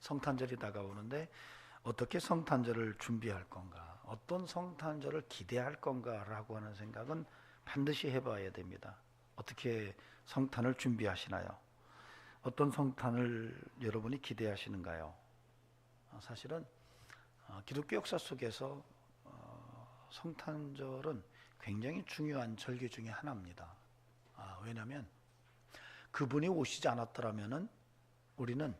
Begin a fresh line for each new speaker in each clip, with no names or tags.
성탄절이 다가오는데 어떻게 성탄절을 준비할 건가, 어떤 성탄절을 기대할 건가라고 하는 생각은 반드시 해봐야 됩니다. 어떻게 성탄을 준비하시나요? 어떤 성탄을 여러분이 기대하시는가요? 사실은 기독교 역사 속에서 성탄절은 굉장히 중요한 절기 중에 하나입니다. 왜냐하면 그분이 오시지 않았더라면 우리는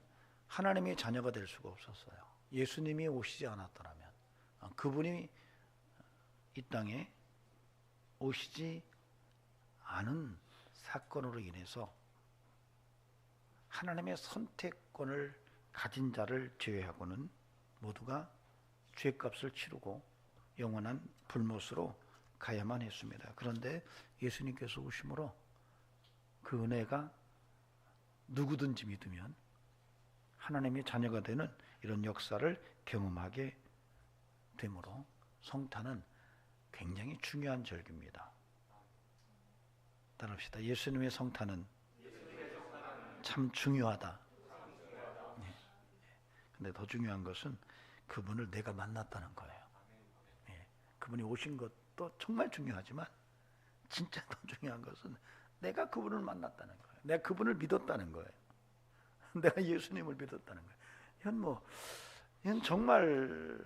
하나님의 자녀가 될 수가 없었어요. 예수님이 오시지 않았더라면, 그분이 이 땅에 오시지 않은 사건으로 인해서 하나님의 선택권을 가진 자를 제외하고는 모두가 죄값을 치르고 영원한 불못으로 가야만 했습니다. 그런데 예수님께서 오심으로 그 은혜가 누구든지 믿으면 하나님의 자녀가 되는 이런 역사를 경험하게 되므로 성탄은 굉장히 중요한 절기입니다. 따라합시다. 예수님의 성탄은 참 중요하다. 네. 근데 더 중요한 것은 그분을 내가 만났다는 거예요. 네. 그분이 오신 것도 정말 중요하지만 진짜 더 중요한 것은 내가 그분을 만났다는 거예요. 내가 그분을 믿었다는 거예요. 내가 예수님을 믿었다는 거예요. 이건 정말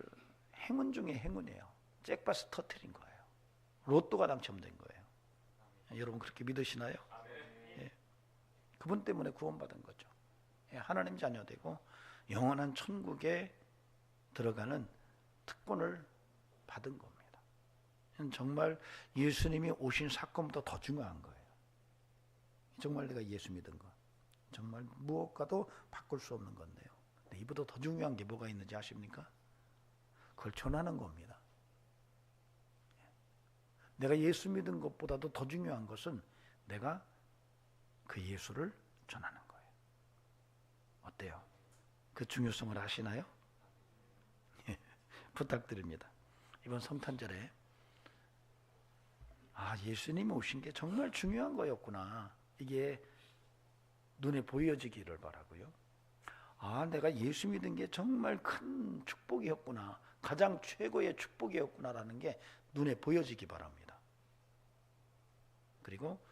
행운 중에 행운이에요. 잭팟을 터뜨린 거예요. 로또가 당첨된 거예요. 여러분 그렇게 믿으시나요? 예. 그분 때문에 구원받은 거죠. 예. 하나님 자녀 되고 영원한 천국에 들어가는 특권을 받은 겁니다. 정말 예수님이 오신 사건보다 더 중요한 거예요. 정말 내가 예수 믿은 거 정말 무엇과도 바꿀 수 없는 건데요. 근데 이보다 더 중요한 게 뭐가 있는지 아십니까? 그걸 전하는 겁니다. 내가 예수 믿은 것보다도 더 중요한 것은 내가 그 예수를 전하는 거예요. 어때요? 그 중요성을 아시나요? 부탁드립니다. 이번 성탄절에 예수님이 오신 게 정말 중요한 거였구나. 이게 눈에 보여지기를 바라고요. 내가 예수 믿은 게 정말 큰 축복이었구나. 가장 최고의 축복이었구나라는 게 눈에 보여지기 바랍니다. 그리고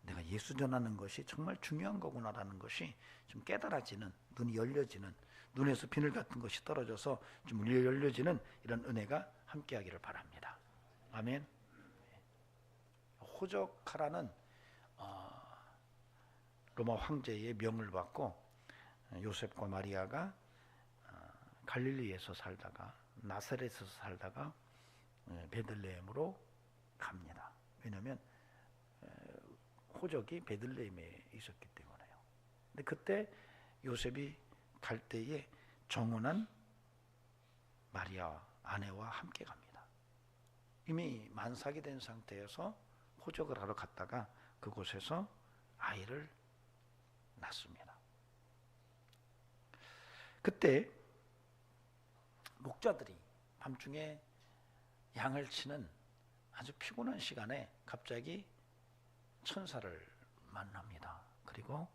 내가 예수 전하는 것이 정말 중요한 거구나라는 것이 좀 깨달아지는, 눈이 열려지는, 눈에서 비늘 같은 것이 떨어져서 좀 열려지는 이런 은혜가 함께하기를 바랍니다. 아멘. 호적하라는 로마 황제의 명을 받고 요셉과 마리아가 갈릴리에서 살다가 나사렛에서 살다가 베들레헴으로 갑니다. 왜냐하면 호적이 베들레헴에 있었기 때문에요. 근데 그때 요셉이 갈 때에 정혼한 마리아 아내와 함께 갑니다. 이미 만삭이 된 상태에서 호적을 하러 갔다가 그곳에서 아이를 낳습니다. 그때 목자들이 밤중에 양을 치는 아주 피곤한 시간에 갑자기 천사를 만납니다. 그리고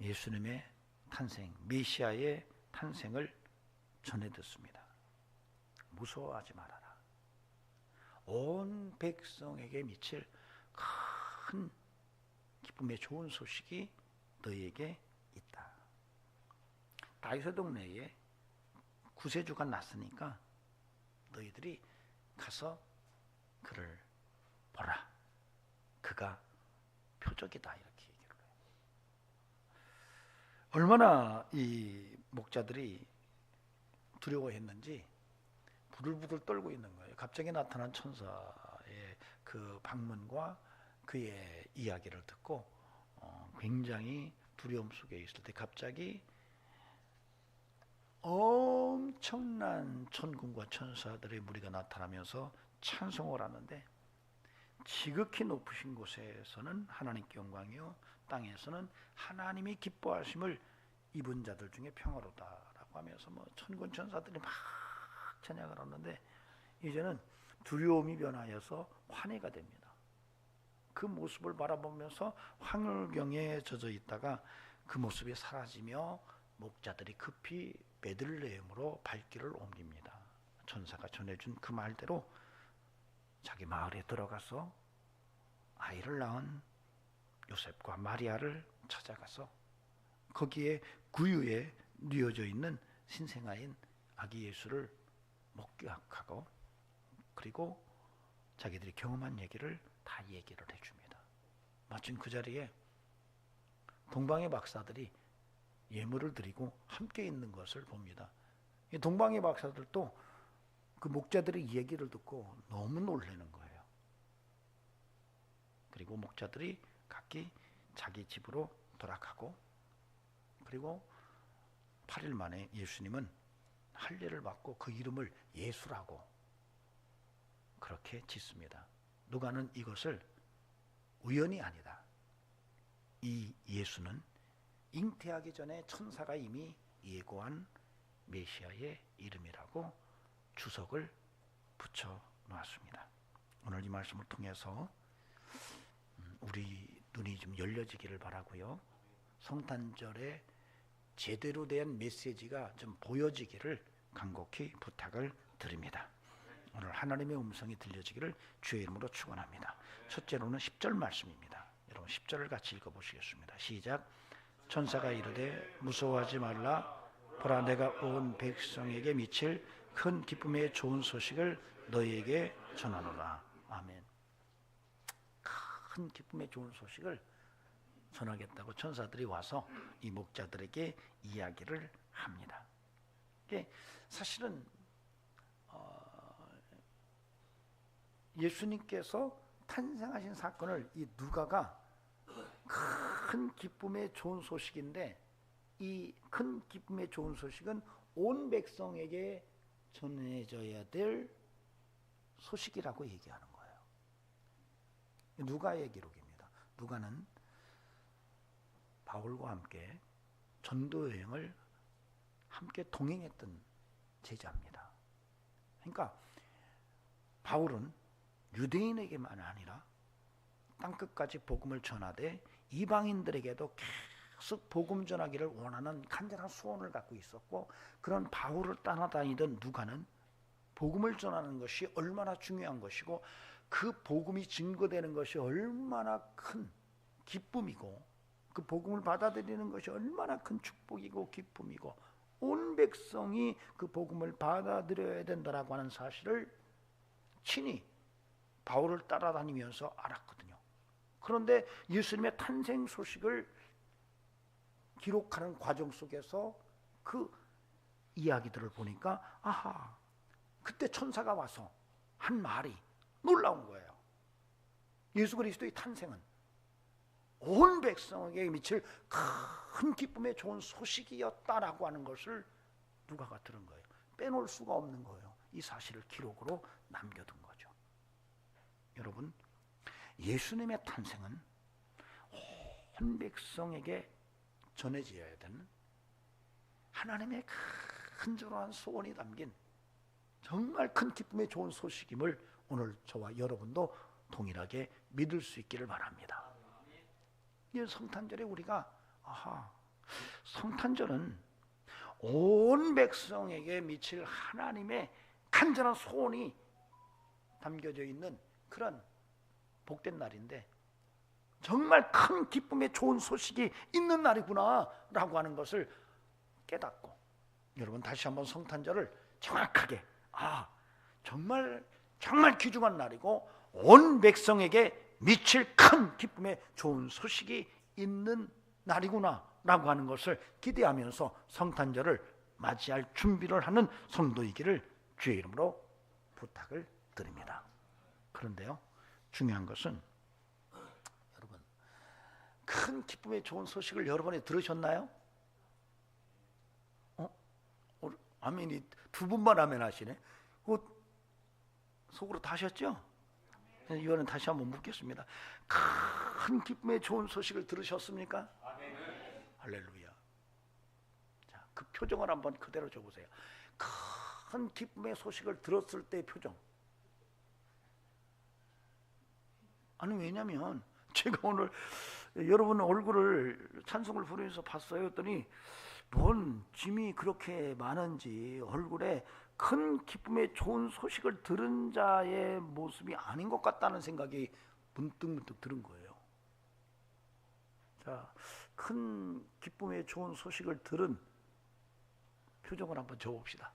예수님의 탄생, 메시아의 탄생을 전해 듣습니다. 무서워하지 말아라. 온 백성에게 미칠 큰 기쁨의 좋은 소식이 너희에게 있다. 다윗의 동네에 구세주가 났으니까 너희들이 가서 그를 보라. 그가 표적이다. 이렇게 얘기를 해요. 얼마나 이 목자들이 두려워했는지 부들부들 떨고 있는 거예요. 갑자기 나타난 천사의 그 방문과 그의 이야기를 듣고 굉장히 두려움 속에 있을 때 갑자기 엄청난 천군과 천사들의 무리가 나타나면서 찬송을 하는데, 지극히 높으신 곳에서는 하나님께 영광이요 땅에서는 하나님이 기뻐하심을 입은 자들 중에 평화로다라고 하면서 천군 천사들이 막 찬양을 하는데, 이제는 두려움이 변하여서 환희가 됩니다. 그 모습을 바라보면서 황홀경에 젖어 있다가 그 모습이 사라지며 목자들이 급히 베들레헴으로 발길을 옮깁니다. 천사가 전해준 그 말대로 자기 마을에 들어가서 아이를 낳은 요셉과 마리아를 찾아가서 거기에 구유에 뉘어져 있는 신생아인 아기 예수를 목격하고 그리고 자기들이 경험한 얘기를 다 얘기를 해줍니다. 마침 그 자리에 동방의 박사들이 예물을 드리고 함께 있는 것을 봅니다. 이 동방의 박사들도 그 목자들의 얘기를 듣고 너무 놀라는 거예요. 그리고 목자들이 각기 자기 집으로 돌아가고 그리고 8일 만에 예수님은 할례를 받고 그 이름을 예수라고 그렇게 짓습니다. 누가는 이것을 우연이 아니다. 이 예수는 잉태하기 전에 천사가 이미 예고한 메시아의 이름이라고 주석을 붙여 놓았습니다. 오늘 이 말씀을 통해서 우리 눈이 좀 열려지기를 바라고요. 성탄절에 제대로 된 메시지가 좀 보여지기를 간곡히 부탁을 드립니다. 오늘 하나님의 음성이 들려지기를 주의 이름으로 축원합니다. 첫째로는 10절 말씀입니다. 여러분 10절을 같이 읽어보시겠습니다. 시작. 천사가 이르되 무서워하지 말라. 보라 내가 온 백성에게 미칠 큰 기쁨의 좋은 소식을 너희에게 전하노라. 아멘. 큰 기쁨의 좋은 소식을 전하겠다고 천사들이 와서 이 목자들에게 이야기를 합니다. 이게 사실은 예수님께서 탄생하신 사건을 이 누가가 큰 기쁨의 좋은 소식인데 이 큰 기쁨의 좋은 소식은 온 백성에게 전해져야 될 소식이라고 얘기하는 거예요. 누가의 기록입니다. 누가는 바울과 함께 전도 여행을 함께 동행했던 제자입니다. 그러니까 바울은 유대인에게만 아니라 땅끝까지 복음을 전하되 이방인들에게도 계속 복음 전하기를 원하는 간절한 소원을 갖고 있었고 그런 바울을 따라다니던 누가는 복음을 전하는 것이 얼마나 중요한 것이고 그 복음이 증거되는 것이 얼마나 큰 기쁨이고 그 복음을 받아들이는 것이 얼마나 큰 축복이고 기쁨이고 온 백성이 그 복음을 받아들여야 된다라고 하는 사실을 친히 바울을 따라다니면서 알았거든요. 그런데 예수님의 탄생 소식을 기록하는 과정 속에서 그 이야기들을 보니까 아하, 그때 천사가 와서 한 말이 놀라운 거예요. 예수 그리스도의 탄생은 온 백성에게 미칠 큰 기쁨의 좋은 소식이었다라고 하는 것을 누가가 들은 거예요. 빼놓을 수가 없는 거예요. 이 사실을 기록으로 남겨둔 거죠. 여러분, 예수님의 탄생은 온 백성에게 전해져야 되는 하나님의 간절한 소원이 담긴 정말 큰 기쁨의 좋은 소식임을 오늘 저와 여러분도 동일하게 믿을 수 있기를 바랍니다. 이 성탄절에 우리가 성탄절은 온 백성에게 미칠 하나님의 간절한 소원이 담겨져 있는 그런 복된 날인데 정말 큰 기쁨의 좋은 소식이 있는 날이구나 라고 하는 것을 깨닫고 여러분 다시 한번 성탄절을 정확하게 정말 귀중한 날이고 온 백성에게 미칠 큰 기쁨의 좋은 소식이 있는 날이구나 라고 하는 것을 기대하면서 성탄절을 맞이할 준비를 하는 성도이기를 주의 이름으로 부탁을 드립니다. 그런데요, 중요한 것은 여러분 큰 기쁨의 좋은 소식을 여러분이 들으셨나요? 아멘이 두 분만 아멘 하시네. 속으로 다 하셨죠? 이거는 다시 한번 묻겠습니다. 큰 기쁨의 좋은 소식을 들으셨습니까? 아멘. 할렐루야. 자, 그 표정을 한번 그대로 줘보세요. 큰 기쁨의 소식을 들었을 때의 표정. 아니 왜냐면 제가 오늘 여러분 얼굴을 찬송을 부르면서 봤어요. 했더니 뭔 짐이 그렇게 많은지, 얼굴에 큰 기쁨의 좋은 소식을 들은 자의 모습이 아닌 것 같다는 생각이 문득 들은 거예요. 자, 큰 기쁨의 좋은 소식을 들은 표정을 한번 줘봅시다.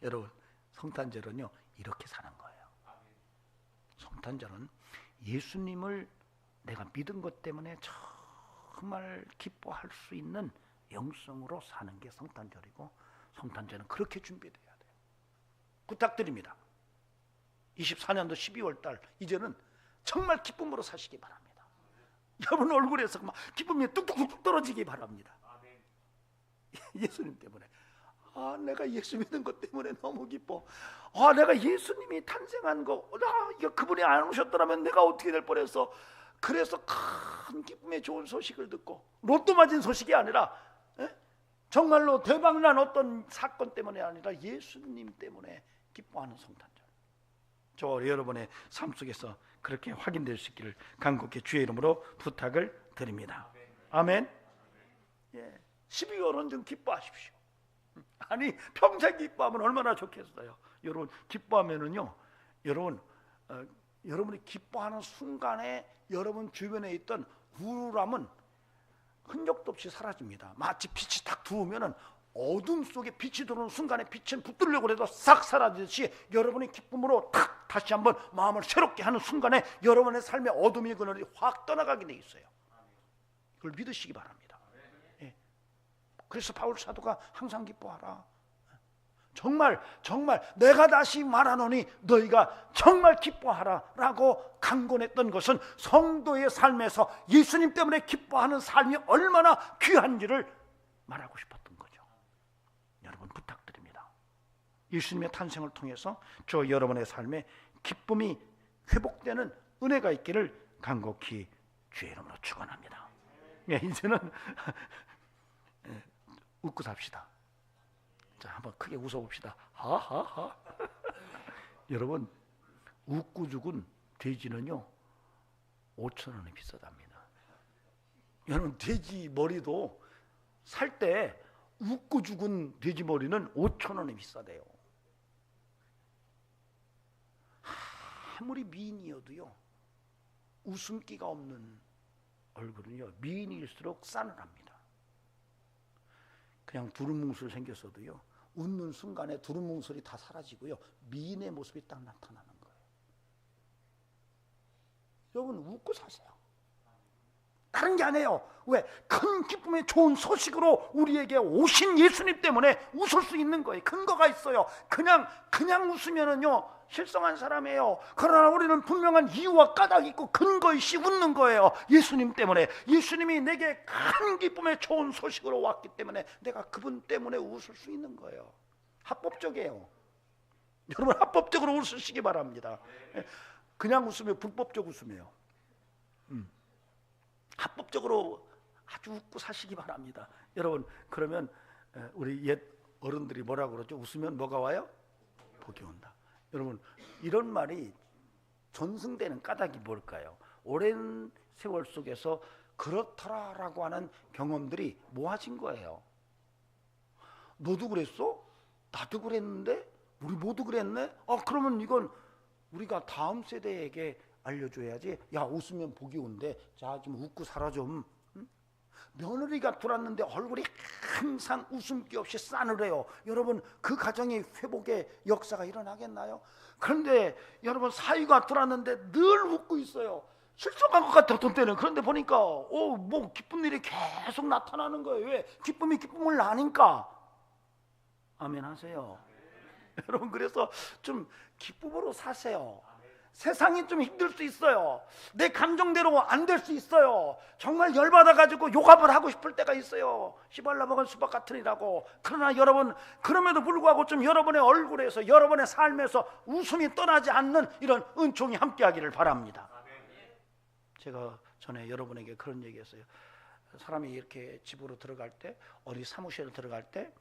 여러분, 성탄절은요 이렇게 사는 거예요. 성탄절은 예수님을 내가 믿은 것 때문에 정말 기뻐할 수 있는 영성으로 사는 게 성탄절이고, 성탄절은 그렇게 준비돼야 돼요. 부탁드립니다. 24년도 12월 달 이제는 정말 기쁨으로 사시기 바랍니다. 여러분 얼굴에서 막 기쁨이 뚝뚝뚝 떨어지기 바랍니다. 예수님 때문에, 내가 예수 믿은 것 때문에 너무 기뻐. 내가 예수님이 탄생한 거, 이거 그분이 안 오셨더라면 내가 어떻게 될 뻔했어. 그래서 큰 기쁨의 좋은 소식을 듣고, 로또 맞은 소식이 아니라 정말로 대박난 어떤 사건 때문에 아니라 예수님 때문에 기뻐하는 성탄절, 저 여러분의 삶 속에서 그렇게 확인될 수 있기를 간곡히 주의 이름으로 부탁을 드립니다. 아멘. 12월은 좀 기뻐하십시오. 아니 평생 기뻐하면 얼마나 좋겠어요. 여러분 기뻐하면은요, 여러분이 기뻐하는 순간에 여러분 주변에 있던 우울함은 흔적도 없이 사라집니다. 마치 빛이 딱 들어오면은 어둠 속에 빛이 들어오는 순간에 빛은 붙들려고 해도 싹 사라지듯이, 여러분이 기쁨으로 탁 다시 한번 마음을 새롭게 하는 순간에 여러분의 삶의 어둠의 그늘이 확 떠나가게 돼 있어요. 그걸 믿으시기 바랍니다. 그래서 바울 사도가 항상 기뻐하라. 정말 내가 다시 말하노니 너희가 정말 기뻐하라 라고 강권했던 것은 성도의 삶에서 예수님 때문에 기뻐하는 삶이 얼마나 귀한지를 말하고 싶었던 거죠. 여러분 부탁드립니다. 예수님의 탄생을 통해서 저 여러분의 삶에 기쁨이 회복되는 은혜가 있기를 간곡히 주의 이름으로 축원합니다. 이제는 웃고 삽시다. 자, 한번 크게 웃어봅시다. 하하하. 여러분, 웃고 죽은 돼지는요 5,000원이 비싸답니다. 여러분 돼지 머리도 살 때 웃고 죽은 돼지 머리는 5,000원이 비싸대요. 아무리 미인이어도요 웃음기가 없는 얼굴은요 미인일수록 싸늘합니다. 그냥 두루뭉술 생겼어도요 웃는 순간에 두루뭉술이 다 사라지고요 미인의 모습이 딱 나타나는 거예요. 여러분 웃고 사세요. 다른 게 아니에요. 왜? 큰 기쁨의 좋은 소식으로 우리에게 오신 예수님 때문에 웃을 수 있는 거예요. 근거가 있어요. 그냥 웃으면은요 실성한 사람이에요. 그러나 우리는 분명한 이유와 까닭이 있고 근거 있이 웃는 거예요. 예수님 때문에. 예수님이 내게 큰 기쁨의 좋은 소식으로 왔기 때문에 내가 그분 때문에 웃을 수 있는 거예요. 합법적이에요. 여러분 합법적으로 웃으시기 바랍니다. 그냥 웃으면 불법적 웃음이에요. 합법적으로 아주 웃고 사시기 바랍니다. 여러분 그러면 우리 옛 어른들이 뭐라고 그러죠? 웃으면 뭐가 와요? 복이 온다. 여러분 이런 말이 전승되는 까닭이 뭘까요? 오랜 세월 속에서 그렇더라라고 하는 경험들이 모아진 거예요. 너도 그랬어? 나도 그랬는데? 우리 모두 그랬네? 그러면 이건 우리가 다음 세대에게 알려줘야지. 야 웃으면 복이 온대. 자 좀 웃고 살아 좀. 며느리가 들어왔는데 얼굴이 항상 웃음기 없이 싸늘해요. 여러분 그 가정의 회복의 역사가 일어나겠나요? 그런데 여러분 사위가 들어왔는데 늘 웃고 있어요. 실성한 것 같았던 때는. 그런데 보니까 뭐 기쁜 일이 계속 나타나는 거예요. 왜? 기쁨이 기쁨을 나니까. 아멘 하세요. 여러분 그래서 좀 기쁨으로 사세요. 세상이 좀 힘들 수 있어요. 내 감정대로 안 될 수 있어요. 정말 열받아가지고 욕합을 하고 싶을 때가 있어요. 씨발라 먹은 수박 같으니라고. 그러나 여러분 그럼에도 불구하고 좀 여러분의 얼굴에서 여러분의 삶에서 웃음이 떠나지 않는 이런 은총이 함께하기를 바랍니다. 제가 전에 여러분에게 그런 얘기했어요. 사람이 이렇게 집으로 들어갈 때, 어디 사무실에 들어갈 때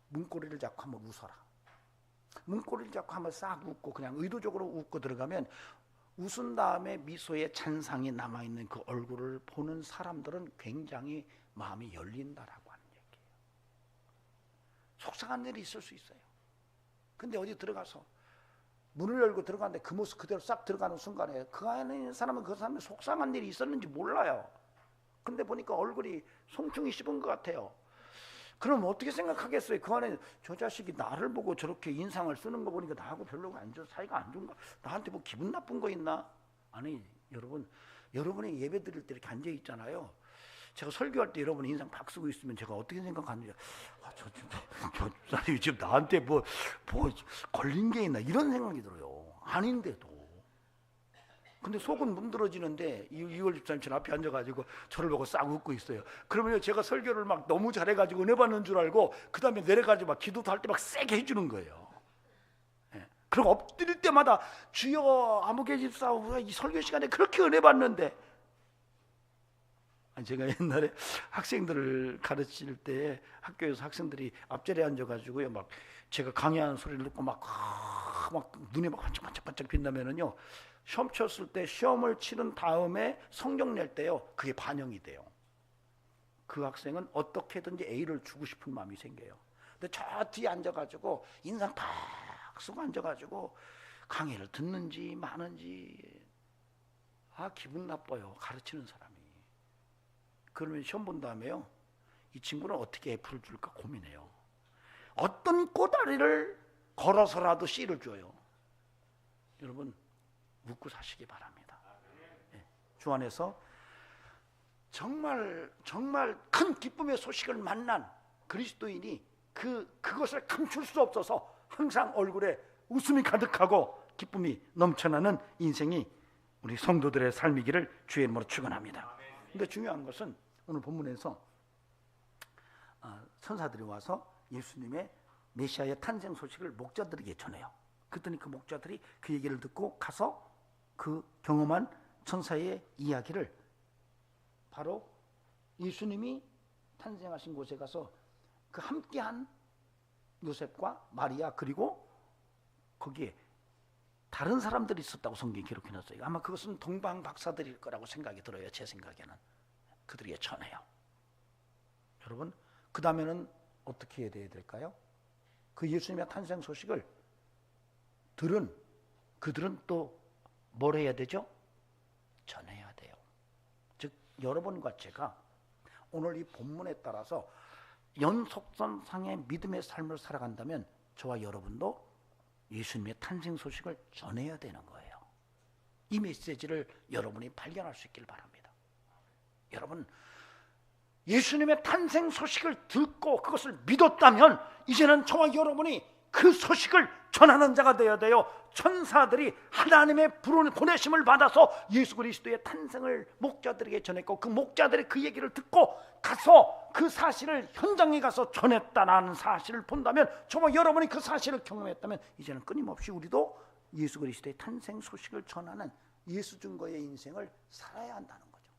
문고리를 잡고 한번 웃어라. 문고리를 잡고 한번 싹 웃고 그냥 의도적으로 웃고 들어가면 웃은 다음에 미소에 잔상이 남아있는 그 얼굴을 보는 사람들은 굉장히 마음이 열린다라고 하는 얘기예요. 속상한 일이 있을 수 있어요. 근데 어디 들어가서 문을 열고 들어가는데 그 모습 그대로 싹 들어가는 순간에 그 안에 있는 사람은 그 사람이 속상한 일이 있었는지 몰라요. 근데 보니까 얼굴이 송충이 씹은 것 같아요. 그럼 어떻게 생각하겠어요? 그 안에 저 자식이 나를 보고 저렇게 인상을 쓰는 거 보니까 나하고 별로 사이가 안 좋은가? 나한테 뭐 기분 나쁜 거 있나? 아니 여러분, 여러분이 예배 드릴 때 이렇게 앉아 있잖아요. 제가 설교할 때 여러분이 인상 팍 쓰고 있으면 제가 어떻게 생각하는지, 저 사람이 지금 나한테 뭐 걸린 게 있나 이런 생각이 들어요. 아닌데도. 근데 속은 문드러지는데 이월 집사님 앞에 앉아가지고 저를 보고 싹 웃고 있어요. 그러면 제가 설교를 막 너무 잘해가지고 은혜 받는 줄 알고 그 다음에 내려가지고 막 기도도 할 때 막 세게 해주는 거예요. 예. 그리고 엎드릴 때마다 주여 아무개 집사 이 설교 시간에 그렇게 은혜 받는데, 제가 옛날에 학생들을 가르칠 때 학교에서 학생들이 앞자리에 앉아가지고요 막 제가 강의하는 소리를 듣고 막 눈이 막 반짝반짝 빛나면은요, 시험 쳤을 때 시험을 치른 다음에 성적 낼 때요 그게 반영이 돼요. 그 학생은 어떻게든지 A를 주고 싶은 마음이 생겨요. 근데 저 뒤에 앉아가지고 인상 팍 쓰고 앉아가지고 강의를 듣는지 마는지 기분 나빠요, 가르치는 사람이. 그러면 시험 본 다음에요 이 친구는 어떻게 F를 줄까 고민해요. 어떤 꼬다리를 걸어서라도 C를 줘요. 여러분 묻고 사시기 바랍니다. 예. 주 안에서 정말 큰 기쁨의 소식을 만난 그리스도인이 그것을 감출 수 없어서 항상 얼굴에 웃음이 가득하고 기쁨이 넘쳐나는 인생이 우리 성도들의 삶이기를 주의 이름으로 축원합니다. 근데 중요한 것은 오늘 본문에서 천사들이 와서 예수님의 메시아의 탄생 소식을 목자들에게 전해요. 그랬더니 그 목자들이 그 얘기를 듣고 가서 그 경험한 천사의 이야기를 바로 예수님이 탄생하신 곳에 가서 그 함께한 요셉과 마리아 그리고 거기에 다른 사람들이 있었다고 성경이 기록해놨어요. 아마 그것은 동방 박사들일 거라고 생각이 들어요. 제 생각에는. 그들에게 전해요. 여러분 그 다음에는 어떻게 해야 될까요? 그 예수님의 탄생 소식을 들은 그들은 또 뭘 해야 되죠? 전해야 돼요. 즉 여러분과 제가 오늘 이 본문에 따라서 연속선상의 믿음의 삶을 살아간다면 저와 여러분도 예수님의 탄생 소식을 전해야 되는 거예요. 이 메시지를 여러분이 발견할 수 있길 바랍니다. 여러분 예수님의 탄생 소식을 듣고 그것을 믿었다면 이제는 저와 여러분이 그 소식을 전하는 자가 되어야 돼요. 천사들이 하나님의 보내심을 받아서 예수 그리스도의 탄생을 목자들에게 전했고 그 목자들이 그 얘기를 듣고 가서 그 사실을 현장에 가서 전했다는 사실을 본다면 저와 여러분이 그 사실을 경험했다면 이제는 끊임없이 우리도 예수 그리스도의 탄생 소식을 전하는 예수 증거의 인생을 살아야 한다는 거죠.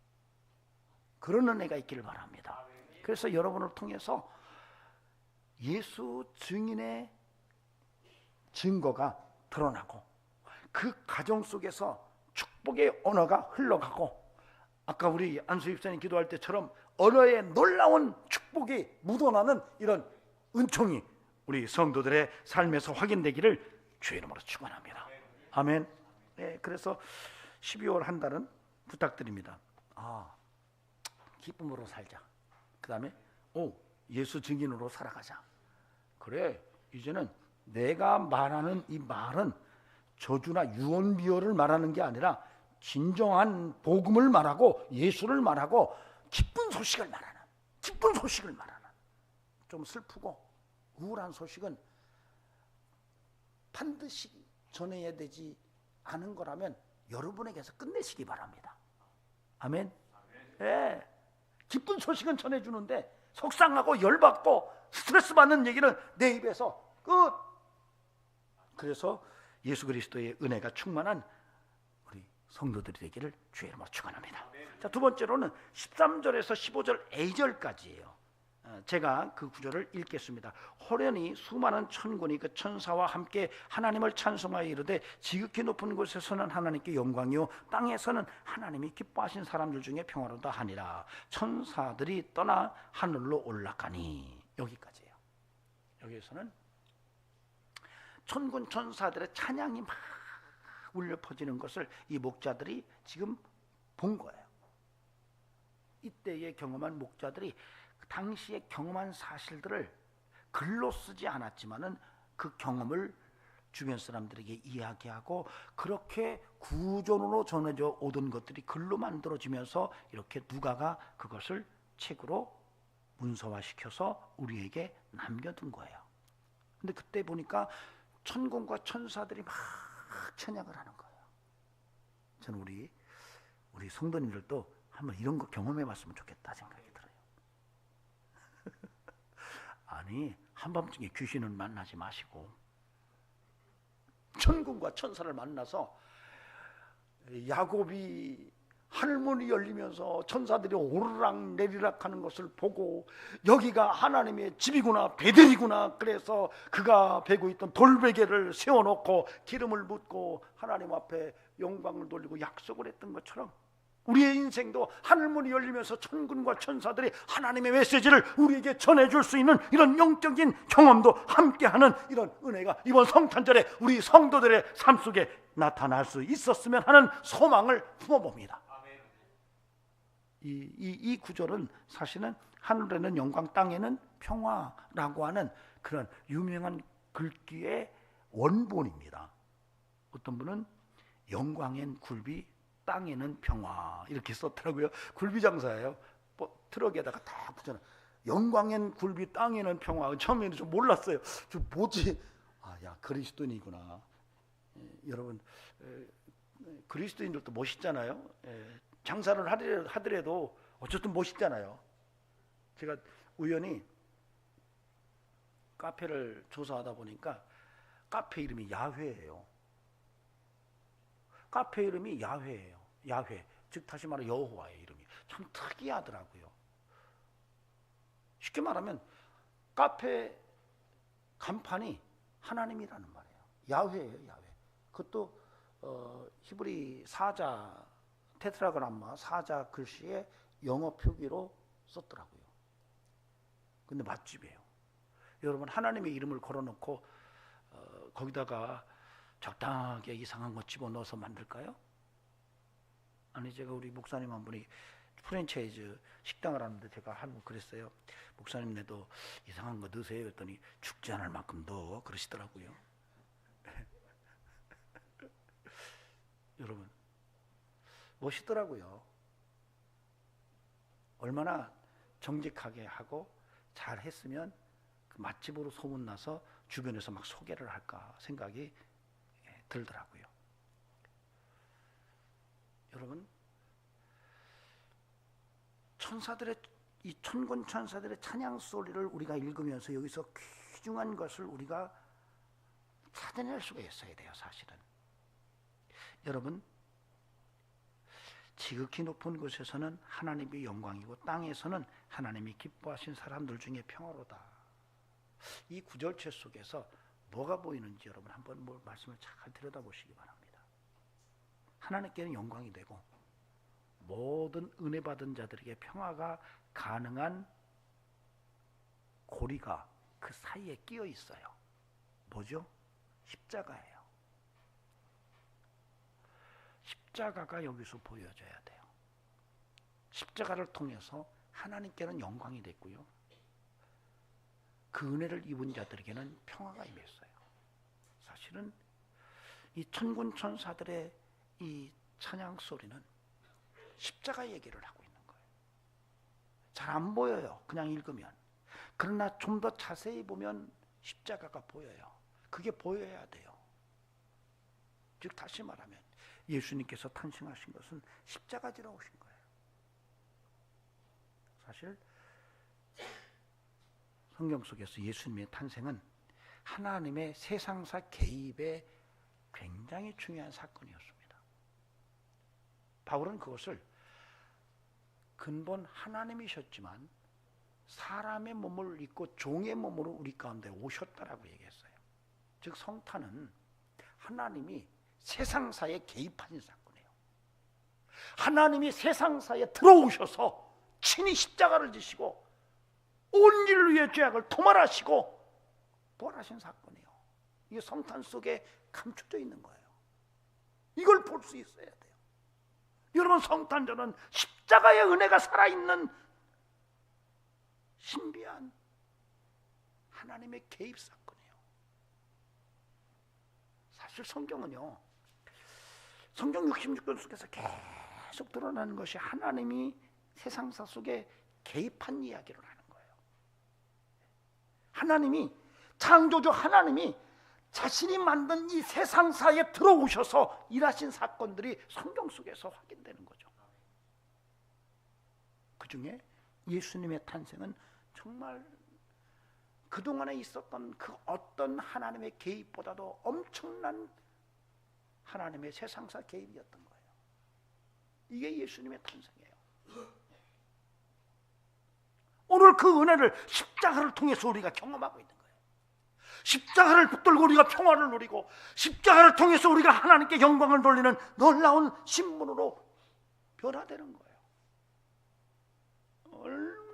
그런 은혜가 있기를 바랍니다. 그래서 여러분을 통해서 예수 증인의 증거가 드러나고 그 가정 속에서 축복의 언어가 흘러가고 아까 우리 안수 집사님 기도할 때처럼 언어에 놀라운 축복이 묻어나는 이런 은총이 우리 성도들의 삶에서 확인되기를 주의 이름으로 축원합니다. 아멘. 네, 그래서 12월 한 달은 부탁드립니다. 기쁨으로 살자. 그 다음에 예수 증인으로 살아가자. 그래 이제는 내가 말하는 이 말은 저주나 유언비어를 말하는 게 아니라 진정한 복음을 말하고 예수를 말하고 기쁜 소식을 말하는 좀 슬프고 우울한 소식은 반드시 전해야 되지 않은 거라면 여러분에게서 끝내시기 바랍니다. 아멘. 예. 기쁜 소식은 전해주는데 속상하고 열받고 스트레스 받는 얘기는 내 입에서 끝. 그래서 예수 그리스도의 은혜가 충만한 우리 성도들이 되기를 주의 이름으로 축원합니다. 자, 두 번째로는 13절에서 15절 A절까지예요. 제가 그 구절을 읽겠습니다. 호련히 수많은 천군이 그 천사와 함께 하나님을 찬송하여 이르되 지극히 높은 곳에서는 하나님께 영광이요 땅에서는 하나님이 기뻐하신 사람들 중에 평화로다 하니라. 천사들이 떠나 하늘로 올라가니. 여기까지예요. 여기에서는 천군 천사들의 찬양이 막 울려 퍼지는 것을 이 목자들이 지금 본 거예요. 이때에 경험한 목자들이 당시에 경험한 사실들을 글로 쓰지 않았지만은 그 경험을 주변 사람들에게 이야기하고 그렇게 구전으로 전해져 오던 것들이 글로 만들어지면서 이렇게 누가가 그것을 책으로 문서화시켜서 우리에게 남겨둔 거예요. 근데 그때 보니까 천군과 천사들이 막 찬양을 하는 거예요. 저는 우리 성도님들도 한번 이런 거 경험해 봤으면 좋겠다 생각이 들어요. 아니 한밤중에 귀신을 만나지 마시고 천군과 천사를 만나서 야곱이 하늘문이 열리면서 천사들이 오르락 내리락 하는 것을 보고 여기가 하나님의 집이구나, 베델이구나, 그래서 그가 베고 있던 돌베개를 세워놓고 기름을 붓고 하나님 앞에 영광을 돌리고 약속을 했던 것처럼 우리의 인생도 하늘문이 열리면서 천군과 천사들이 하나님의 메시지를 우리에게 전해줄 수 있는 이런 영적인 경험도 함께하는 이런 은혜가 이번 성탄절에 우리 성도들의 삶 속에 나타날 수 있었으면 하는 소망을 품어봅니다. 이 구절은 사실은 하늘에는 영광 땅에는 평화라고 하는 그런 유명한 글귀의 원본입니다. 어떤 분은 영광엔 굴비 땅에는 평화 이렇게 썼더라고요. 굴비 장사예요. 트럭에다가 다 붙여놔. 영광엔 굴비 땅에는 평화. 처음에는 좀 몰랐어요. 좀 뭐지? 야 그리스도인이구나. 여러분 그리스도인들도 멋있잖아요. 장사를 하더라도 어쨌든 멋있잖아요. 제가 우연히 카페를 조사하다 보니까 카페 이름이 야훼예요. 카페 이름이 야훼예요. 야훼, 즉 다시 말해 여호와의 이름이 참 특이하더라고요. 쉽게 말하면 카페 간판이 하나님이라는 말이에요. 야훼예요, 야훼. 그것도 히브리 사자 테트라그람마 사자 글씨에 영어 표기로 썼더라고요. 근데 맛집이에요. 여러분 하나님의 이름을 걸어놓고 거기다가 적당하게 이상한 거 집어넣어서 만들까요? 아니 제가 우리 목사님 한 분이 프랜차이즈 식당을 하는데 제가 한번 그랬어요. 목사님네도 이상한 거 넣으세요 했더니 죽지 않을 만큼 넣어 그러시더라고요. 여러분 멋있더라고요. 얼마나 정직하게 하고 잘 했으면 그 맛집으로 소문나서 주변에서 막 소개를 할까 생각이 들더라고요. 여러분 천사들의 이 천군 천사들의 찬양 소리를 우리가 읽으면서 여기서 귀중한 것을 우리가 찾아낼 수가 있어야 돼요. 사실은 여러분 지극히 높은 곳에서는 하나님의 영광이고 땅에서는 하나님이 기뻐하신 사람들 중에 평화로다. 이 구절체 속에서 뭐가 보이는지 여러분 한번 말씀을 잘 들여다보시기 바랍니다. 하나님께는 영광이 되고 모든 은혜 받은 자들에게 평화가 가능한 고리가 그 사이에 끼어 있어요. 뭐죠? 십자가예요. 십자가가 여기서 보여져야 돼요. 십자가를 통해서 하나님께는 영광이 됐고요. 그 은혜를 입은 자들에게는 평화가 임했어요. 사실은 이 천군 천사들의 이 찬양 소리는 십자가 얘기를 하고 있는 거예요. 잘 안 보여요. 그냥 읽으면. 그러나 좀 더 자세히 보면 십자가가 보여요. 그게 보여야 돼요. 즉 다시 말하면 예수님께서 탄생하신 것은 십자가지러 오신 거예요. 사실 성경 속에서 예수님의 탄생은 하나님의 세상사 개입의 굉장히 중요한 사건이었습니다. 바울은 그것을 근본 하나님이셨지만 사람의 몸을 입고 종의 몸으로 우리 가운데 오셨다라고 얘기했어요. 즉 성탄은 하나님이 세상사에 개입하신 사건이에요. 하나님이 세상사에 들어오셔서 친히 십자가를 지시고 온 인류의 죄악을 도말하시고 부활하신 사건이에요. 이게 성탄 속에 감춰져 있는 거예요. 이걸 볼 수 있어야 돼요. 여러분, 성탄절은 십자가의 은혜가 살아있는 신비한 하나님의 개입 사건이에요. 사실 성경은요, 성경 66권 속에서 계속 드러나는 것이 하나님이 세상사 속에 개입한 이야기를 하는 거예요. 하나님이, 창조주 하나님이 자신이 만든 이 세상사에 들어오셔서 일하신 사건들이 성경 속에서 확인되는 거죠. 그 중에 예수님의 탄생은 정말 그동안에 있었던 그 어떤 하나님의 개입보다도 엄청난 하나님의 세상사 개입이었던 거예요. 이게 예수님의 탄생이에요. 오늘 그 은혜를 십자가를 통해서 우리가 경험하고 있는 거예요. 십자가를 붙들고 우리가 평화를 누리고, 십자가를 통해서 우리가 하나님께 영광을 돌리는 놀라운 신분으로 변화되는 거예요.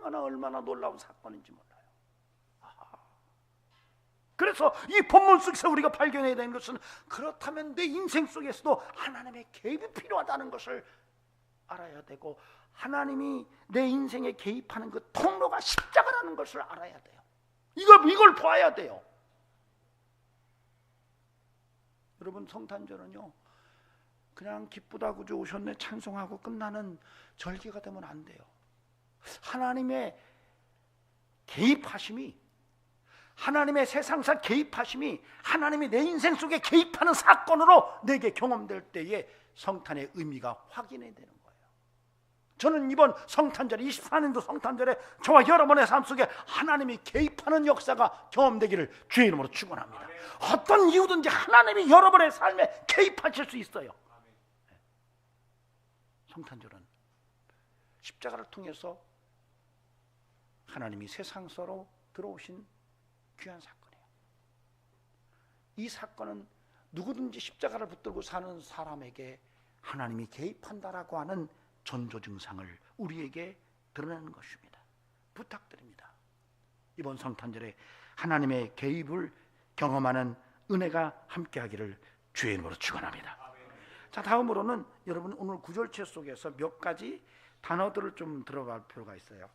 얼마나 놀라운 사건인지 몰라요. 그래서 이 본문 속에서 우리가 발견해야 되는 것은, 그렇다면 내 인생 속에서도 하나님의 개입이 필요하다는 것을 알아야 되고, 하나님이 내 인생에 개입하는 그 통로가 십자가라는 것을 알아야 돼요. 이걸 봐야 돼요. 여러분, 성탄절은요, 그냥 기쁘다고 오셨네 찬송하고 끝나는 절기가 되면 안 돼요. 하나님의 개입하심이, 하나님의 세상사 개입하심이 하나님이 내 인생 속에 개입하는 사건으로 내게 경험될 때에 성탄의 의미가 확인이 되는 거예요. 저는 이번 성탄절, 24년도 성탄절에 저와 여러분의 삶 속에 하나님이 개입하는 역사가 경험되기를 주의 이름으로 축원합니다. 어떤 이유든지 하나님이 여러분의 삶에 개입하실 수 있어요. 성탄절은 십자가를 통해서 하나님이 세상서로 들어오신 귀한 사건이에요. 이 사건은 누구든지 십자가를 붙들고 사는 사람에게 하나님이 개입한다라고 하는 전조 증상을 우리에게 드러내는 것입니다. 부탁드립니다. 이번 성탄절에 하나님의 개입을 경험하는 은혜가 함께하기를 주의 이름으로 축원합니다. 자, 다음으로는 여러분 오늘 구절체 속에서 몇 가지 단어들을 좀 들어갈 필요가 있어요.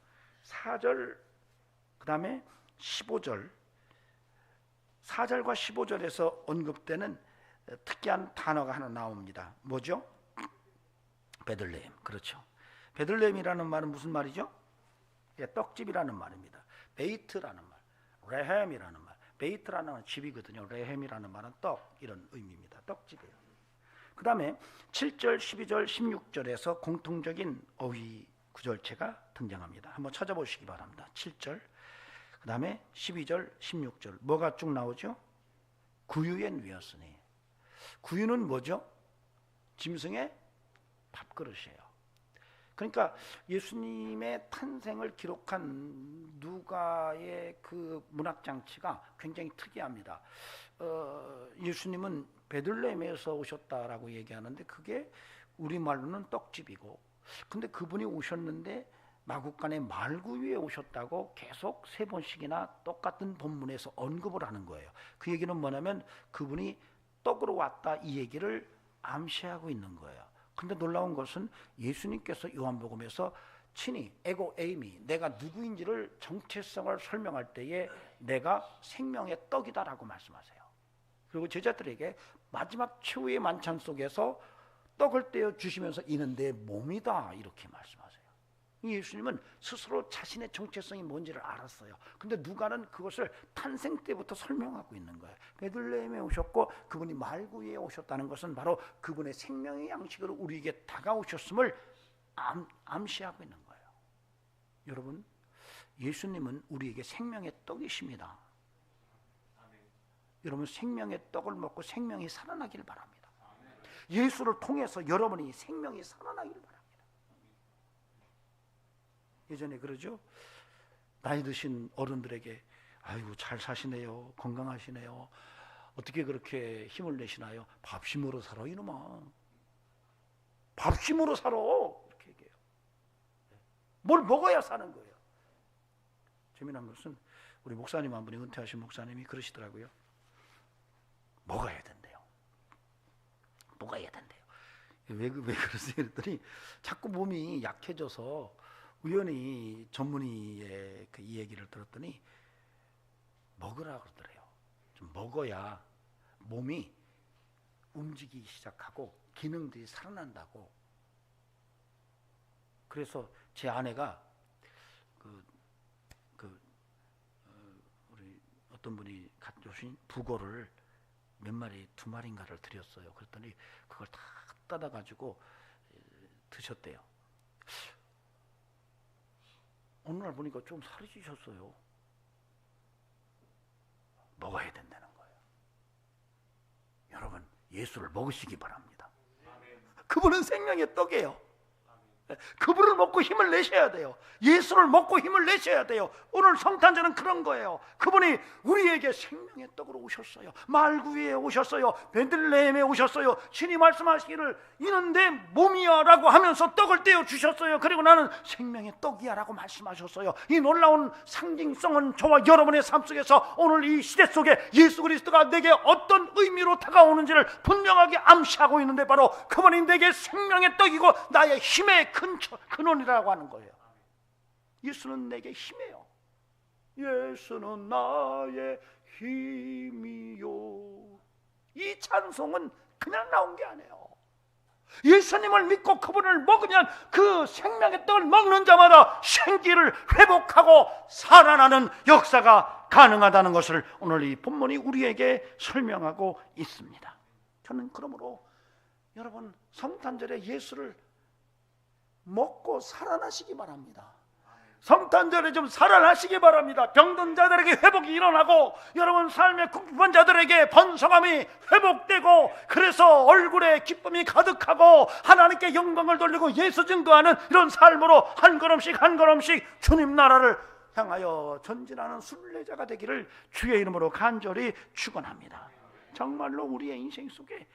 4절, 그 다음에 15절, 4절과 15절에서 언급되는 특이한 단어가 하나 나옵니다. 뭐죠? 베들레헴. 그렇죠. 베들레헴이라는 말은 무슨 말이죠? 예, 떡집이라는 말입니다. 베이트라는 말, 레헴이라는 말. 베이트라는 말은 집이거든요. 레헴이라는 말은 떡, 이런 의미입니다. 떡집이에요. 그 다음에 7절, 12절, 16절에서 공통적인 어휘 구절체가 등장합니다. 한번 찾아보시기 바랍니다. 7절, 그 다음에 12절, 16절. 뭐가 쭉 나오죠? 구유에 누였으니. 구유는 뭐죠? 짐승의 밥그릇이에요. 그러니까 예수님의 탄생을 기록한 누가의 그 문학장치가 굉장히 특이합니다. 예수님은 베들레헴에서 오셨다라고 얘기하는데 그게 우리말로는 떡집이고, 근데 그분이 오셨는데 마구간에 말구유에 오셨다고 계속 3번씩이나 똑같은 본문에서 언급을 하는 거예요. 그 얘기는 뭐냐면 그분이 떡으로 왔다, 이 얘기를 암시하고 있는 거예요. 근데 놀라운 것은 예수님께서 요한복음에서 친히 에고 에이미, 내가 누구인지를 정체성을 설명할 때에 내가 생명의 떡이다라고 말씀하세요. 그리고 제자들에게 마지막 최후의 만찬 속에서 떡을 떼어 주시면서 이는 내 몸이다, 이렇게 말씀하세요. 예수님은 스스로 자신의 정체성이 뭔지를 알았어요. 근데 누가는 그것을 탄생 때부터 설명하고 있는 거예요. 베들레헴에 오셨고 그분이 말구유에 오셨다는 것은 바로 그분의 생명의 양식으로 우리에게 다가오셨음을 암시하고 있는 거예요. 여러분, 예수님은 우리에게 생명의 떡이십니다. 여러분, 생명의 떡을 먹고 생명이 살아나기를 바랍니다. 예수를 통해서 여러분이 생명이 살아나기를 바랍니다. 예전에 그러죠. 나이 드신 어른들에게 아이고 잘 사시네요, 건강하시네요, 어떻게 그렇게 힘을 내시나요? 밥심으로 살아 이놈아, 밥심으로 살아, 이렇게 얘기해요. 뭘 먹어야 사는 거예요. 재미난 것은 우리 목사님 한 분이, 은퇴하신 목사님이 그러시더라고요. 먹어야 된대요. 먹어야 된대요. 왜 그러세요? 그랬더니 자꾸 몸이 약해져서 우연히 전문의의 이 얘기를 들었더니 먹으라 그러더래요. 좀 먹어야 몸이 움직이기 시작하고 기능들이 살아난다고. 그래서 제 아내가 우리 어떤 분이 가져오신 북어를 몇 마리, 2마리인가를 드렸어요. 그랬더니 그걸 다 따다 가지고 드셨대요. 어느 날 보니까 좀 살이 찌셨어요. 먹어야 된다는 거예요. 여러분, 예수를 먹으시기 바랍니다. 그분은 생명의 떡이에요. 그분을 먹고 힘을 내셔야 돼요. 예수를 먹고 힘을 내셔야 돼요. 오늘 성탄절은 그런 거예요. 그분이 우리에게 생명의 떡으로 오셨어요. 말구이에 오셨어요. 베들레헴에 오셨어요. 신이 말씀하시기를 이는 내 몸이야 라고 하면서 떡을 떼어 주셨어요. 그리고 나는 생명의 떡이야 라고 말씀하셨어요. 이 놀라운 상징성은 저와 여러분의 삶 속에서 오늘 이 시대 속에 예수 그리스도가 내게 어떤 의미로 다가오는지를 분명하게 암시하고 있는데, 바로 그분이 내게 생명의 떡이고 나의 힘의 근원이라고 하는 거예요. 예수는 내게 힘이에요. 예수는 나의 힘이요. 이 찬송은 그냥 나온 게 아니에요. 예수님을 믿고 그분을 먹으면 그 생명의 떡을 먹는 자마다 생기를 회복하고 살아나는 역사가 가능하다는 것을 오늘 이 본문이 우리에게 설명하고 있습니다. 저는 그러므로 여러분, 성탄절에 예수를 먹고 살아나시기 바랍니다. 성탄절에 좀 살아나시기 바랍니다. 병든 자들에게 회복이 일어나고, 여러분 삶의 궁핍한 자들에게 번성함이 회복되고, 그래서 얼굴에 기쁨이 가득하고 하나님께 영광을 돌리고 예수 증거하는 이런 삶으로 한 걸음씩 한 걸음씩 주님 나라를 향하여 전진하는 순례자가 되기를 주의 이름으로 간절히 축원합니다. 정말로 우리의 인생 속에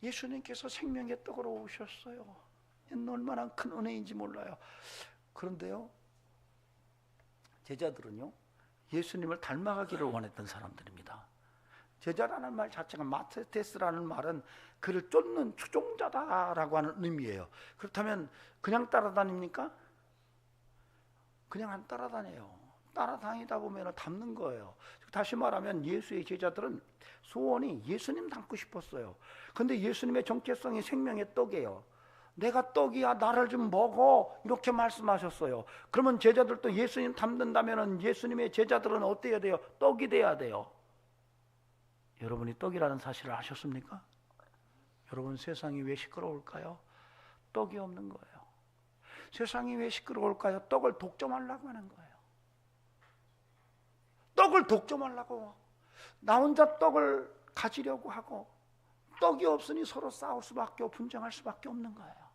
예수님께서 생명의 떡으로 오셨어요. 얼마나 큰 은혜인지 몰라요. 그런데요, 제자들은요, 예수님을 닮아가기를 원했던 사람들입니다. 제자라는 말 자체가, 마테테스라는 말은 그를 쫓는 추종자다라고 하는 의미예요. 그렇다면 그냥 따라다닙니까? 그냥 안 따라다녀요. 따라다니다 보면 닮는 거예요. 다시 말하면 예수의 제자들은 소원이 예수님 닮고 싶었어요. 그런데 예수님의 정체성이 생명의 떡이에요. 내가 떡이야, 나를 좀 먹어, 이렇게 말씀하셨어요. 그러면 제자들도 예수님 닮는다면 예수님의 제자들은 어때야 돼요? 떡이 돼야 돼요. 여러분이 떡이라는 사실을 아셨습니까? 여러분, 세상이 왜 시끄러울까요? 떡이 없는 거예요. 세상이 왜 시끄러울까요? 떡을 독점하려고 하는 거예요. 떡을 독점하려고, 나 혼자 떡을 가지려고 하고, 떡이 없으니 서로 싸울 수밖에 없고 분쟁할 수밖에 없는 거예요.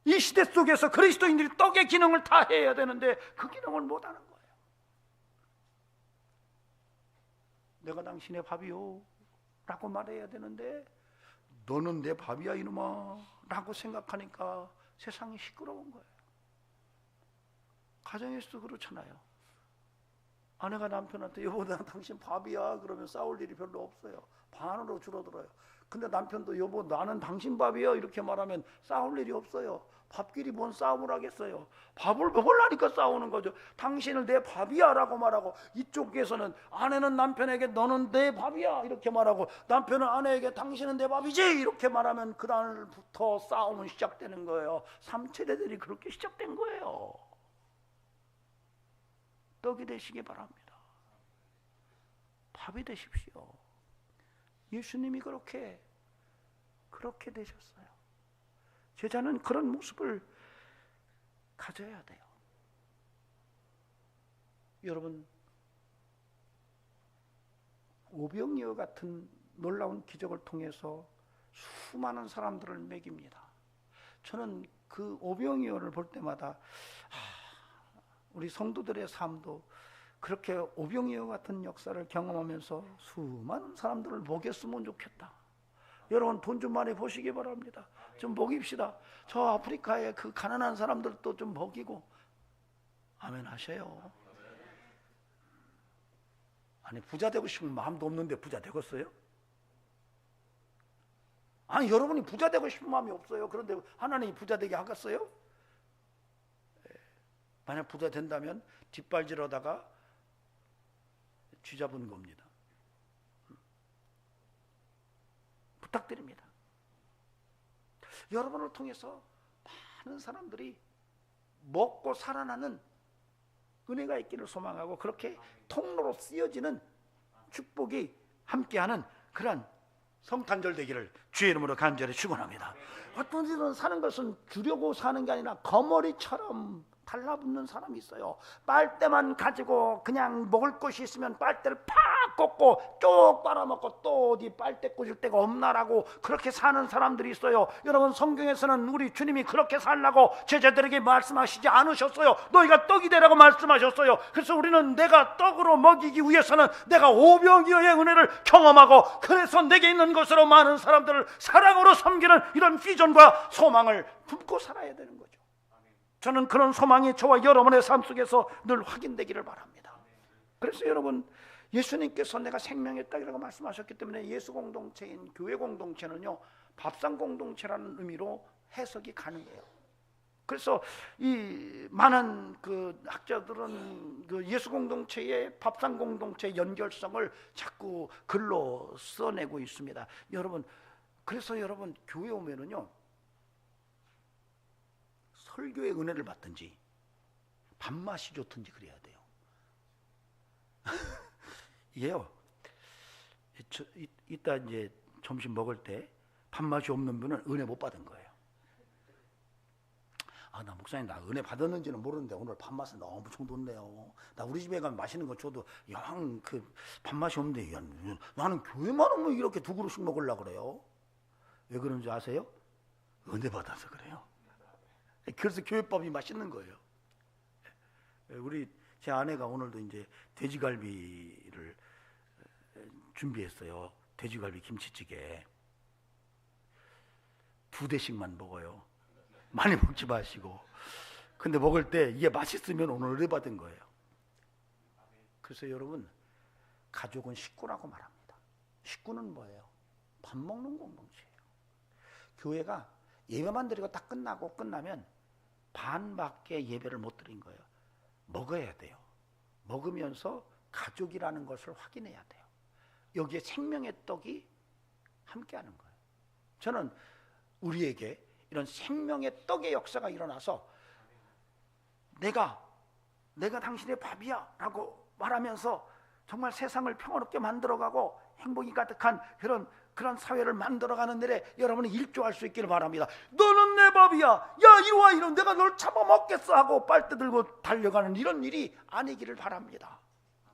이 시대 속에서 그리스도인들이 떡의 기능을 다 해야 되는데 그 기능을 못하는 거예요. 내가 당신의 밥이요 라고 말해야 되는데, 너는 내 밥이야 이놈아 라고 생각하니까 세상이 시끄러운 거예요. 가정에서도 그렇잖아요. 아내가 남편한테 여보 나 당신 밥이야 그러면 싸울 일이 별로 없어요. 반으로 줄어들어요. 근데 남편도 여보 나는 당신 밥이야 이렇게 말하면 싸울 일이 없어요. 밥끼리 뭔 싸움을 하겠어요. 밥을 먹으려니까 싸우는 거죠. 당신을 내 밥이야 라고 말하고, 이쪽에서는 아내는 남편에게 너는 내 밥이야 이렇게 말하고, 남편은 아내에게 당신은 내 밥이지 이렇게 말하면 그날부터 싸움은 시작되는 거예요. 3세대들이 그렇게 시작된 거예요. 떡이 되시기 바랍니다. 밥이 되십시오. 예수님이 그렇게 되셨어요. 제자는 그런 모습을 가져야 돼요. 여러분, 오병이어 같은 놀라운 기적을 통해서 수많은 사람들을 먹입니다. 저는 그 오병이어를 볼 때마다 우리 성도들의 삶도 그렇게 오병이어 같은 역사를 경험하면서 수많은 사람들을 먹였으면 좋겠다. 여러분 돈 좀 많이 보시기 바랍니다. 좀 먹입시다. 저 아프리카의 그 가난한 사람들도 좀 먹이고. 아멘 하셔요. 아니 부자 되고 싶은 마음도 없는데 부자 되겠어요? 아니 여러분이 부자 되고 싶은 마음이 없어요. 그런데 하나님이 부자 되게 하겠어요? 만약 부자 된다면 뒷발질하다가 쥐잡은 겁니다. 부탁드립니다. 여러분을 통해서 많은 사람들이 먹고 살아나는 은혜가 있기를 소망하고 그렇게 통로로 쓰여지는 축복이 함께하는 그런 성탄절 되기를 주의 이름으로 간절히 축원합니다. 어떤 일은 사는 것은 주려고 사는 게 아니라 거머리처럼 달라붙는 사람이 있어요. 빨대만 가지고 그냥 먹을 것이 있으면 빨대를 팍 꽂고 쭉 빨아먹고 또 어디 빨대 꽂을 데가 없나라고 그렇게 사는 사람들이 있어요. 여러분 성경에서는 우리 주님이 그렇게 살라고 제자들에게 말씀하시지 않으셨어요. 너희가 떡이 되라고 말씀하셨어요. 그래서 우리는 내가 떡으로 먹이기 위해서는 내가 오병이어의 은혜를 경험하고 그래서 내게 있는 것으로 많은 사람들을 사랑으로 섬기는 이런 비전과 소망을 품고 살아야 되는 거죠. 저는 그런 소망이 저와 여러분의 삶 속에서 늘 확인되기를 바랍니다. 그래서 여러분 예수님께서 내가 생명의 떡이라고 말씀하셨기 때문에 예수 공동체인 교회 공동체는요 밥상 공동체라는 의미로 해석이 가능해요. 그래서 이 많은 그 학자들은 그 예수 공동체의 밥상 공동체 연결성을 자꾸 글로 써내고 있습니다. 여러분 그래서 여러분 교회 오면은요 설교의 은혜를 받든지 밥맛이 좋든지 그래야 돼요. 이게요. 이따 이제 점심 먹을 때 밥맛이 없는 분은 은혜 못 받은 거예요. 아, 나 목사님 나 은혜 받았는지는 모르는데 오늘 밥맛은 너무 엄청 좋네요. 나 우리 집에 가면 맛있는 거 줘도 영 그 밥맛이 없는데 야, 나는 교회만 오면 이렇게 두 그릇씩 먹으려고 그래요. 왜 그런지 아세요? 은혜 받아서 그래요. 그래서 교회밥이 맛있는 거예요. 우리 제 아내가 오늘도 이제 돼지갈비를 준비했어요. 돼지갈비 김치찌개 2대씩만 먹어요. 많이 먹지 마시고. 근데 먹을 때 이게 맛있으면 오늘 은혜 받은 거예요. 그래서 여러분 가족은 식구라고 말합니다. 식구는 뭐예요? 밥 먹는 공동체예요. 교회가 예배만 드리고 딱 끝나면 반밖에 예배를 못 드린 거예요. 먹어야 돼요. 먹으면서 가족이라는 것을 확인해야 돼요. 여기에 생명의 떡이 함께하는 거예요. 저는 우리에게 이런 생명의 떡의 역사가 일어나서 내가 당신의 밥이야 라고 말하면서 정말 세상을 평화롭게 만들어가고 행복이 가득한 그런 사회를 만들어가는 일에 여러분이 일조할 수 있기를 바랍니다. 너는 내 밥이야. 야 이리와 이리 내가 널 잡아먹겠어 하고 빨대 들고 달려가는 이런 일이 아니기를 바랍니다.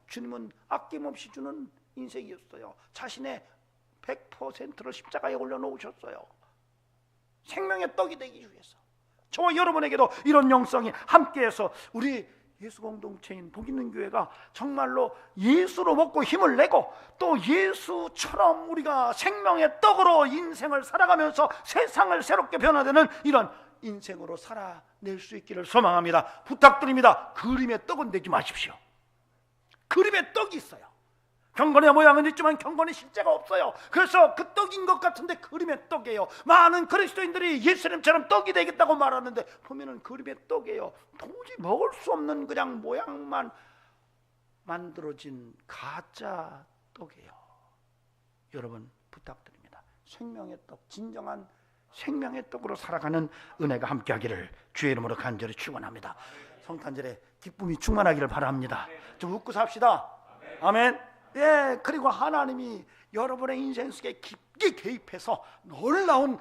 주님은 아낌없이 주는 인생이었어요. 자신의 100%를 십자가에 올려놓으셨어요. 생명의 떡이 되기 위해서. 저와 여러분에게도 이런 영성이 함께해서 우리 예수 공동체인 복있는 교회가 정말로 예수로 먹고 힘을 내고 또 예수처럼 우리가 생명의 떡으로 인생을 살아가면서 세상을 새롭게 변화되는 이런 인생으로 살아낼 수 있기를 소망합니다. 부탁드립니다. 그림의 떡은 되지 마십시오. 그림의 떡이 있어요. 경건의 모양은 있지만 경건의 실제가 없어요. 그래서 그 떡인 것 같은데 그림의 떡이에요. 많은 그리스도인들이 예수님처럼 떡이 되겠다고 말하는데 보면은 그림의 떡이에요. 도무지 먹을 수 없는 그냥 모양만 만들어진 가짜 떡이에요. 여러분 부탁드립니다. 생명의 떡, 진정한 생명의 떡으로 살아가는 은혜가 함께하기를 주의 이름으로 간절히 축원합니다. 성탄절에 기쁨이 충만하기를 바랍니다. 좀 웃고 삽시다. 아멘. 예, 그리고 하나님이 여러분의 인생 속에 깊게 개입해서 놀라운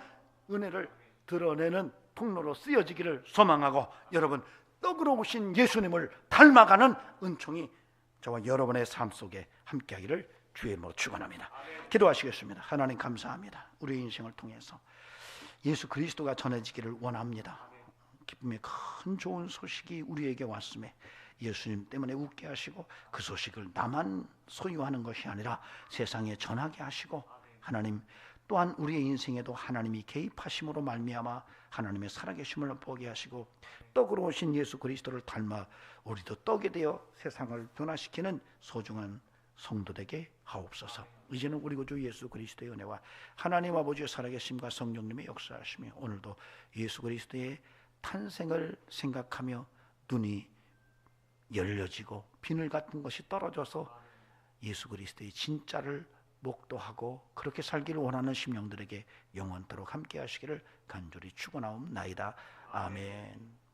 은혜를 드러내는 통로로 쓰여지기를 소망하고 여러분 떡으로 오신 예수님을 닮아가는 은총이 저와 여러분의 삶 속에 함께하기를 주의 이름으로 축원합니다. 기도하시겠습니다. 하나님 감사합니다. 우리의 인생을 통해서 예수 그리스도가 전해지기를 원합니다. 기쁨의 큰 좋은 소식이 우리에게 왔음에 예수님 때문에 웃게 하시고 그 소식을 나만 소유하는 것이 아니라 세상에 전하게 하시고, 하나님 또한 우리의 인생에도 하나님이 개입하심으로 말미암아 하나님의 살아계심을 보게 하시고, 떡으로 오신 예수 그리스도를 닮아 우리도 떡이 되어 세상을 변화시키는 소중한 성도되게 하옵소서. 이제는 우리 구주 예수 그리스도의 은혜와 하나님 아버지의 살아계심과 성령님의 역사하심이 오늘도 예수 그리스도의 탄생을 생각하며 눈이 열려지고 비늘 같은 것이 떨어져서 예수 그리스도의 진짜를 목도하고 그렇게 살기를 원하는 심령들에게 영원토록 함께 하시기를 간절히 축원하옵나이다. 아멘.